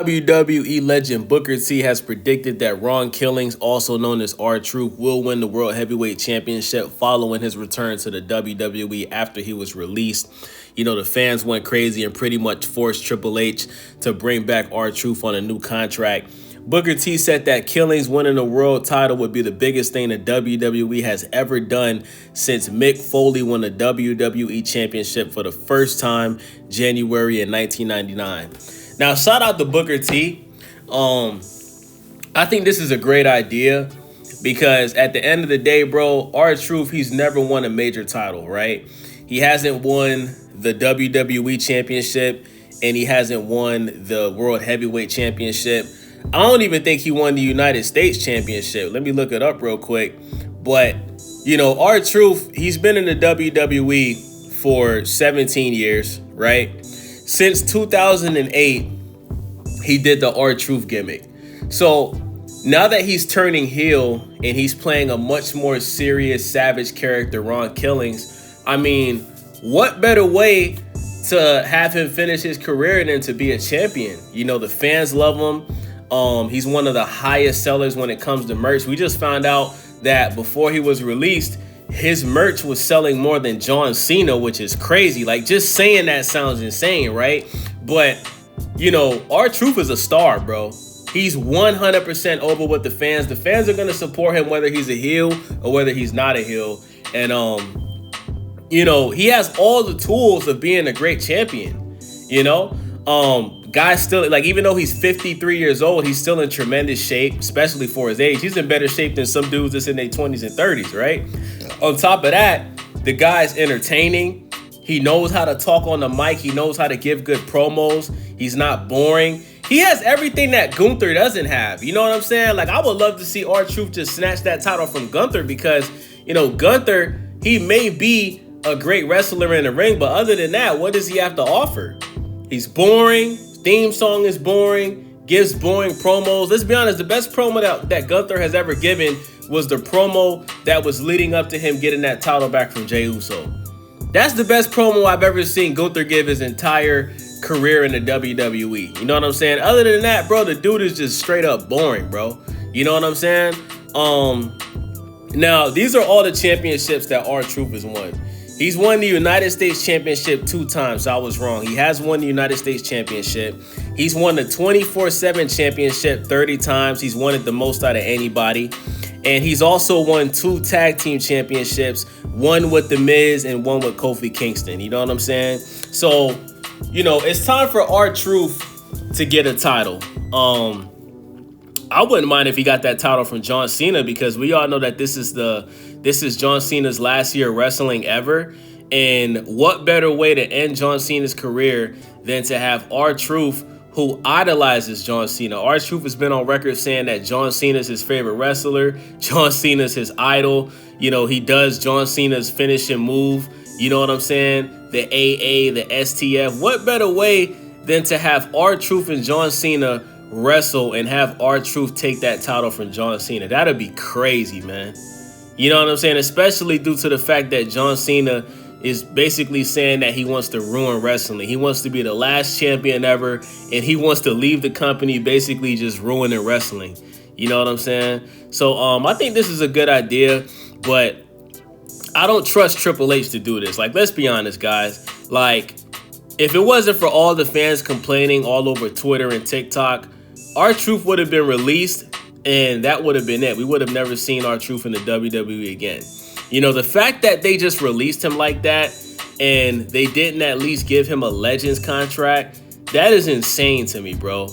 WWE legend Booker T has predicted that Ron Killings, also known as R-Truth, will win the World Heavyweight Championship following his return to the WWE after he was released. You know, the fans went crazy and pretty much forced Triple H to bring back R-Truth on a new contract. Booker T said that Killings winning the world title would be the biggest thing the WWE has ever done since Mick Foley won the WWE Championship for the first time January in 1999. Now, shout out to Booker T. I think this is a great idea because at the end of the day, bro, R-Truth, he's never won a major title, right? He hasn't won the WWE Championship and he hasn't won the World Heavyweight Championship. I don't even think he won the United States Championship. Let me look it up real quick. But, you know, R-Truth, he's been in the WWE for 17 years, right? Since 2008, he did the R-Truth gimmick. So now that he's turning heel and he's playing a much more serious, savage character, Ron Killings, I mean, what better way to have him finish his career than to be a champion? You know, the fans love him. He's one of the highest sellers when it comes to merch. We just found out that before he was released, his merch was selling more than John Cena, which is crazy. Like, just saying that sounds insane, right? But, you know, R-Truth is a star, bro. He's 100% over with the fans. The fans are going to support him whether he's a heel or whether he's not a heel. And, you know, he has all the tools of being a great champion, you know? Guy's still, like, even though he's 53 years old, he's still in tremendous shape, especially for his age. He's in better shape than some dudes that's in their 20s and 30s, right? On top of that, the guy's entertaining. He knows how to talk on the mic. He knows how to give good promos. He's not boring. He has everything that Gunther doesn't have. You know what I'm saying? Like, I would love to see R-Truth just snatch that title from Gunther because, you know, Gunther, he may be a great wrestler in the ring, but other than that, what does he have to offer? He's boring. Theme song is boring, gives boring promos. Let's be honest, the best promo that Gunther has ever given was the promo that was leading up to him getting that title back from Jey Uso. That's the best promo I've ever seen Gunther give his entire career in the WWE. You know what I'm saying? Other than that, bro, the dude is just straight up boring, bro. You know what I'm saying? Now, these are all the championships that R-Truth has won. He's won the United States Championship 2 times, so I was wrong. He has won the United States Championship. He's won the 24/7 Championship 30 times. He's won it the most out of anybody. And he's also won 2 tag team championships, one with The Miz and one with Kofi Kingston. You know what I'm saying? So, you know, it's time for R-Truth to get a title. I wouldn't mind if he got that title from John Cena because we all know that this is John Cena's last year wrestling ever. And what better way to end John Cena's career than to have R-Truth, who idolizes John Cena. R-Truth has been on record saying that John Cena is his favorite wrestler. John Cena is his idol. You know, he does John Cena's finishing move. You know what I'm saying? The AA, the STF. What better way than to have R-Truth and John Cena wrestle and have R-Truth take that title from John Cena? That'd be crazy, man. You know what I'm saying? Especially due to the fact that John Cena is basically saying that he wants to ruin wrestling. He wants to be the last champion ever, and he wants to leave the company basically just ruining wrestling. You know what I'm saying? So I think this is a good idea, but I don't trust Triple H to do this. Like, let's be honest, guys. Like, if it wasn't for all the fans complaining all over Twitter and TikTok, R-Truth would have been released, and that would have been it. We would have never seen R-Truth in the WWE again. You know, the fact that they just released him like that and they didn't at least give him a Legends contract, that is insane to me, bro.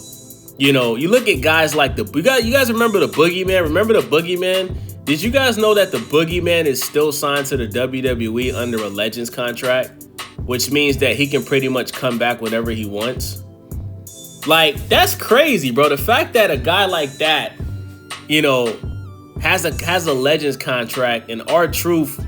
You know, you look at guys like you guys remember the Boogeyman? Remember the Boogeyman? Did you guys know that the Boogeyman is still signed to the WWE under a Legends contract? Which means that he can pretty much come back whenever he wants. Like, that's crazy, bro. The fact that a guy like that, you know, has a Legends contract and R-Truth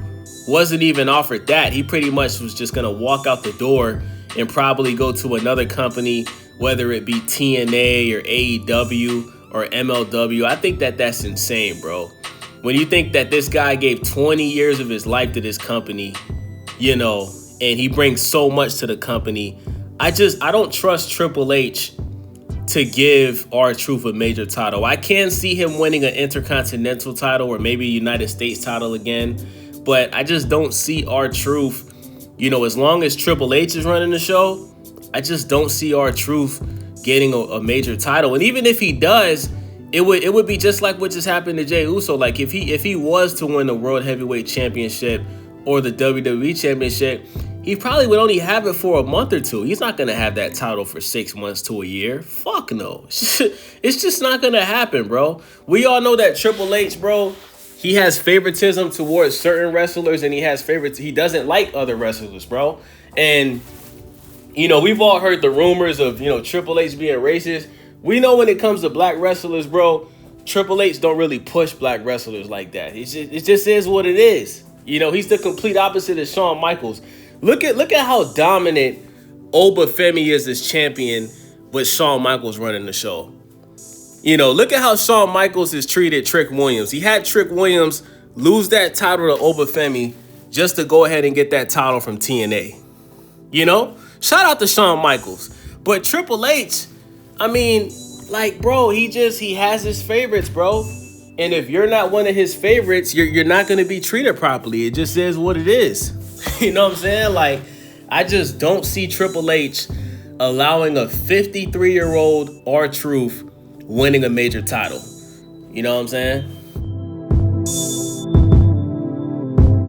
wasn't even offered that. He pretty much was just gonna walk out the door and probably go to another company, whether it be TNA or AEW or MLW. I think that that's insane, bro. When you think that this guy gave 20 years of his life to this company, you know, and he brings so much to the company, I don't trust Triple H to give R-Truth a major title. I can see him winning an Intercontinental title or maybe a United States title again, but I just don't see R-Truth, as long as Triple H is running the show, I just don't see R-Truth getting a major title. And even if he does, it would be just like what just happened to Jey Uso. Like if he was to win the World Heavyweight Championship or the WWE Championship, he probably would only have it for a month or two. He's not going to have that title for 6 months to a year. Fuck no. It's just not going to happen, bro. We all know that Triple H, bro, he has favoritism towards certain wrestlers, and he doesn't like other wrestlers, bro. And, we've all heard the rumors of, Triple H being racist. We know when it comes to black wrestlers, bro, Triple H don't really push black wrestlers like that. It just is what it is. He's the complete opposite of Shawn Michaels. Look at how dominant Oba Femi is as champion with Shawn Michaels running the show. Look at how Shawn Michaels has treated Trick Williams. He had Trick Williams lose that title to Oba Femi just to go ahead and get that title from TNA. Shout out to Shawn Michaels. But Triple H, bro, he has his favorites, bro. And if you're not one of his favorites, you're not going to be treated properly. It just is what it is. You know what I'm saying? I just don't see Triple H allowing a 53-year-old R-Truth winning a major title. You know what I'm saying?